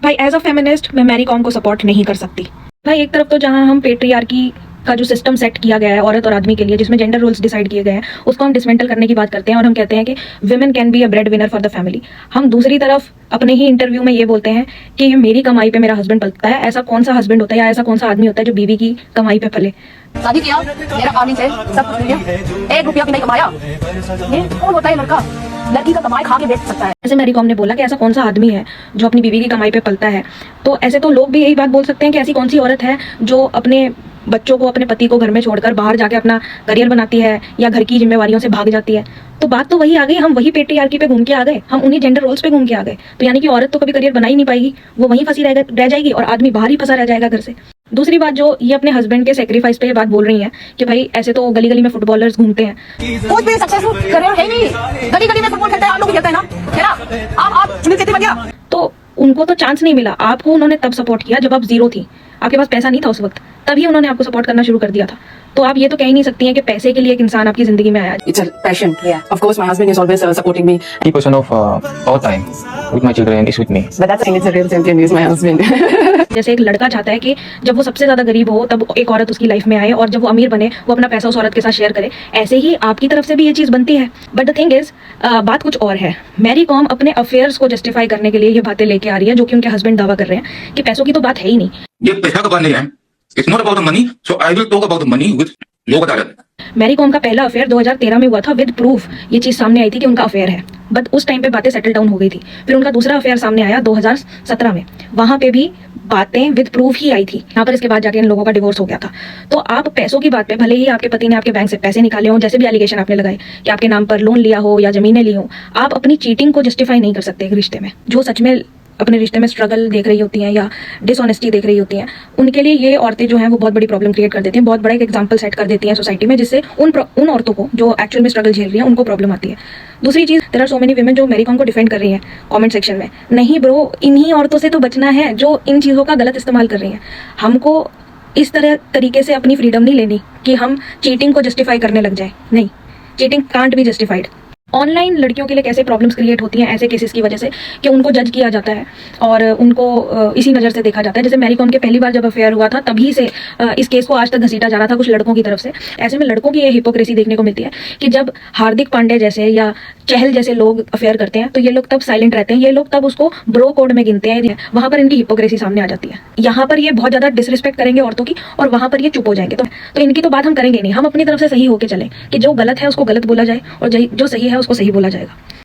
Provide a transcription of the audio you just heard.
भाई as a feminist मैं Mary Kom को सपोर्ट नहीं कर सकती। भाई एक तरफ तो जहां हम पेट्रियार्की का जो सिस्टम सेट किया गया है औरत और आदमी के लिए, जिसमें जेंडर रोल्स डिसाइड किए गए हैं, उसको हम डिसमेंटल करने की बात करते हैं और हम कहते हैं कि women can be a bread winner for the family. हम दूसरी तरफ अपने ही इंटरव्यू में ये बोलते हैं कि ये मेरी कमाई पे मेरा हस्बैंड पलता है। ऐसा कौन सा हस्बैंड होता है या ऐसा कौन सा आदमी होता है जो बीवी की कमाई पे पले? शादी किया, मेरा अर्निंग से सब कुछ मिल गया, 1 रुपया भी नहीं कमाया। ये कौन होता है लड़का? लड़की का कमाई खा के बेच सकता है। ऐसे मैरी कॉम ने बोला कि ऐसा कौन सा आदमी है जो अपनी बीवी की कमाई पे पलता है। तो ऐसे तो लोग भी यही बात बोल सकते हैं कि ऐसी कौन सी औरत है जो अपने बच्चों को, अपने पति को घर में छोड़कर बाहर जाके अपना करियर बनाती है या घर की जिम्मेवारियों से भाग जाती है। तो बात तो वही आ गई, हम वही पेट्रियार्की पे घूम के आ गए, हम उन्हीं जेंडर रोल्स पे घूम के आ गए। तो यानी कि औरत तो कभी करियर बना ही नहीं पाएगी, वो वहीं फंसी रह जाएगी और आदमी बाहर ही फंसा रह जाएगा घर से। दूसरी बात, जो ये अपने हस्बैंड के सेक्रीफाइस पे ये बात बोल रही है कि भाई ऐसे तो गली गली में फुटबॉलर्स घूमते हैं, कुछ भी सक्सेसफुल करियर है नहीं। गली गली में फुटबॉल खेलते हैं, आप लोग भी खेलते हैं ना, है ना? आप सुनील छेत्री बन गया तो उनको तो चांस नहीं मिला। आपको उन्होंने तब सपोर्ट किया जब आप जीरो थी, आपके पास पैसा नहीं था उस वक्त, तभी उन्होंने आपको सपोर्ट करना शुरू कर दिया था। तो आप ये तो कह ही नहीं सकती हैं कि पैसे के लिए एक इंसान आपकी जिंदगी में आया। It's a passion. Yeah. Of course, my husband is always supporting me. 80% of all time with my children is with me. But that's it's a real champion is my husband. जैसे एक लड़का चाहता है कि जब वो सबसे ज्यादा गरीब हो तब एक औरत उसकी लाइफ में आए, और जब वो अमीर बने वो अपना पैसा उस औरत के साथ शेयर करे। ऐसे ही आपकी तरफ से भी ये चीज बनती है। बट द थिंग इज, बात कुछ और है। मैरी कॉम अपने अफेयर्स को जस्टिफाई करने के लिए ये बातें लेके आ रही है, जो कि उनके हस्बैंड दावा कर रहे हैं कि पैसों की तो बात है ही नहीं। ये पैसा का बात नहीं है। It's not about the money, so I will talk about the money with लोक अदालत। मैरी कॉम का पहला अफेयर 2013 में हुआ था, विद प्रूफ ये चीज सामने आई थी कि उनका अफेयर है। बट उस टाइम पे बातें सेटल डाउन हो गई थी। फिर उनका दूसरा अफेयर सामने आया 2017 में, वहां पे भी बातें विद प्रूफ ही आई थी। यहाँ पर इसके बाद जाके इन लोगों का डिवोर्स हो गया था। तो आप पैसों की बात पे, भले ही आपके पति ने आपके बैंक से पैसे निकाले हों, जैसे भी एलिगेशन आपने लगाए कि आपके नाम पर लोन लिया हो या जमीनें ली हो, आप अपनी चीटिंग को जस्टिफाई नहीं कर सकते एक रिश्ते में। जो सच में अपने रिश्ते में स्ट्रगल देख रही होती हैं या डिसऑनेस्टी देख रही होती हैं, उनके लिए ये औरतें जो हैं वो बहुत बड़ी प्रॉब्लम क्रिएट कर देती हैं, बहुत बड़ा एक एग्जांपल सेट कर देती हैं सोसाइटी में, जिससे उन औरतों को जो एक्चुअल में स्ट्रगल झेल रही हैं उनको प्रॉब्लम आती है। दूसरी चीज, there are so many women जो मैरी कॉम को डिफेंड कर रही हैं कमेंट सेक्शन में। नहीं ब्रो, इन्हीं औरतों से तो बचना है जो इन चीज़ों का गलत इस्तेमाल कर रही हैं। हमको इस तरीके से अपनी फ्रीडम नहीं लेनी कि हम चीटिंग को जस्टिफाई करने लग जाए। नहीं, cheating can't be justified. Online लड़कियों के लिए कैसे प्रॉब्लम्स क्रिएट होती हैं ऐसे केसेस की वजह से कि उनको जज किया जाता है और उनको इसी नज़र से देखा जाता है। जैसे मैरी कॉम के पहली बार जब अफेयर हुआ था, तभी से इस केस को आज तक घसीटा जा रहा था कुछ लड़कों की तरफ से। ऐसे में लड़कों की ये हिपोक्रेसी देखने को मिलती है कि जब हार्दिक पांडे जैसे या चहल जैसे लोग अफेयर करते हैं तो ये लोग तब साइलेंट रहते हैं, ये लोग तब उसको ब्रो कोड में गिनते हैं। वहां पर इनकी हिपोक्रेसी सामने आ जाती है। यहाँ पर ये बहुत ज़्यादा डिसरिस्पेक्ट करेंगे औरतों की और वहां पर ये चुप हो जाएंगे। तो इनकी तो बात हम करेंगे नहीं। हम अपनी तरफ से सही होकर चलें कि जो गलत है उसको गलत बोला जाए और जो सही है उसको सही बोला जाएगा।